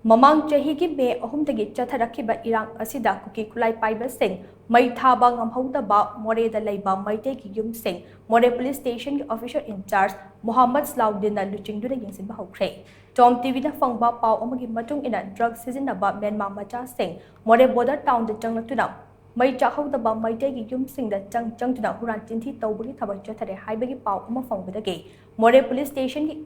ꯃꯃꯥꯡ ꯆꯍꯤꯒꯤ ꯃꯦ 3ꯗꯒꯤ ꯆꯠꯊꯔꯛꯈꯤꯕ ꯏꯔꯥꯡ ꯑꯁꯤꯗ ꯀꯨꯀꯤ ꯈꯨꯠꯂꯥꯏ ꯄꯥꯏꯕꯁꯤꯡ ꯃꯩ ꯊꯥꯕ ꯉꯝꯍꯧꯗꯕ ꯃꯣꯔꯦꯗ ꯂꯩꯕ ꯃꯩꯇꯩꯒꯤ ꯌꯨꯝꯁꯤꯡ ꯃꯣꯔꯦ ꯄꯨꯂꯤꯁ ꯁ꯭ꯇꯦꯁꯟꯒꯤ ꯑꯣꯐꯤꯁꯔ ꯏꯟꯆꯥꯔꯖ ꯃꯣꯍꯝꯃꯗ ꯁꯂꯥꯎꯗꯤꯟꯅ ꯂꯨꯆꯤꯡꯗꯨꯅ ꯌꯦꯡꯁꯤꯟꯕ ꯍꯧꯈ꯭ꯔꯦ꯫ ꯇꯣꯝ ꯇꯤꯚꯤꯅ ꯐꯪꯕ ꯄꯥꯎ ꯑꯃꯒꯤ ꯃꯇꯨꯡ ꯏꯟꯅ ꯗ꯭ꯔꯒ ꯁꯤꯖꯤꯟꯅꯕ ꯃ꯭ꯌꯥꯟꯃꯥꯔ ꯃꯆꯥꯁꯤꯡ ꯃꯣꯔꯦ ꯕꯣꯔꯗꯔ ꯇꯥꯎꯟꯗ ꯆꯪꯂꯛꯇꯨꯅ ꯃꯩ ꯆꯥꯛꯍꯧꯗꯕ ꯃꯩꯇꯩꯒꯤ ꯌꯨꯝꯁꯤꯡꯗ ꯆꯪꯗꯨꯅ ꯍꯨꯔꯥꯟ ꯆꯤꯟꯊꯤ ꯇꯧꯕꯒꯤ ꯊꯕꯛ ꯆꯠꯊꯔꯦ ꯍꯥꯏꯕꯒꯤ ꯄꯥꯎ ꯑꯃ ꯐꯪꯕꯗꯒꯤ ꯃꯣꯔꯦ ꯄꯨꯂꯤꯁ ꯁ꯭ꯇꯦꯁꯟꯒꯤ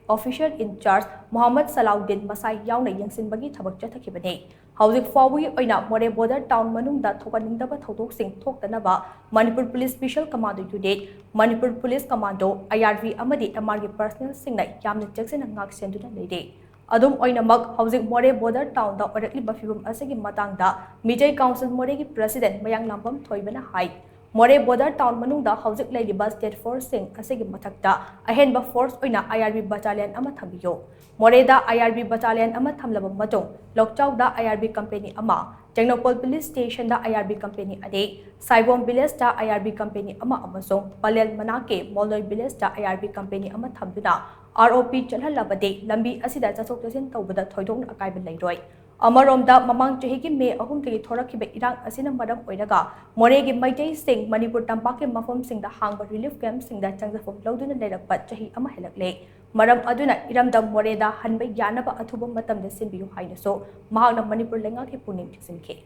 ऑफिसर इंचार्ज मोहम्मद सलाउद्दीन मसाई यावना यंगसिनबगी थबक चथखिबने हौजिक फाउबगी ओइना मोरे बॉर्डर टाउन मनुंगदा थोकनिंगदबा थौदोकसिंग थोक्तनबा Manipur police special commando unit Manipur police commando IRV अमदी MR गी पर्सनल सिंगना यामना चेक्सिना ngak सेंदुना लेदे अदुम ओइनमक हौजिक मोरे बॉर्डर टाउन दा ओरकलिबा फिबम असगी मतांगदा मिजय काउंसिल मोरे गी प्रेसिडेंट मयांग लांबम थोइबना हाई मोरे बॉर्डर टाउन मनुंगदा हौजिक लेलिबा स्टेट फोर्स सिंग असगी मथक्ता अहेनबा फोर्स ओइना IRB बटालियन अमा थंबियो मोरेदा IRB बटालियन अमा थमलब मतुंग लोकचाउदा IRB कंपनी अमा टेक्नोपोल पुलिस स्टेशन दा IRB कंपनी अदे साइबोम विलेज दा IRB कंपनी अमा अमसों पलेल मनाके मोलोय विलेज दा IRB कंपनी अमा थमदुना ROP चलहलबदे लंबी असिदा चथोक चसिन तौबदा थोइदोंग अकाइब लैरोय अमरोमदा ममांग चहिगी मे 3दगी थोरखिबे इरांग असिना मरम ओइरगा मोरेगी मैतै सिंग मणिपुर तंपाके मफम सिंगदा हांगबा रिलीफ कैंप सिंगदा चंगजफम लौदुना लेरकपा चहि अमा हेलकले मरम अदुना इरमदम मोरेदा हनबे यानबा अथुबा मतमदे सिनबियु हाइनसो महागना मणिपुर लेंगाके पुनिंग थिसिनखे।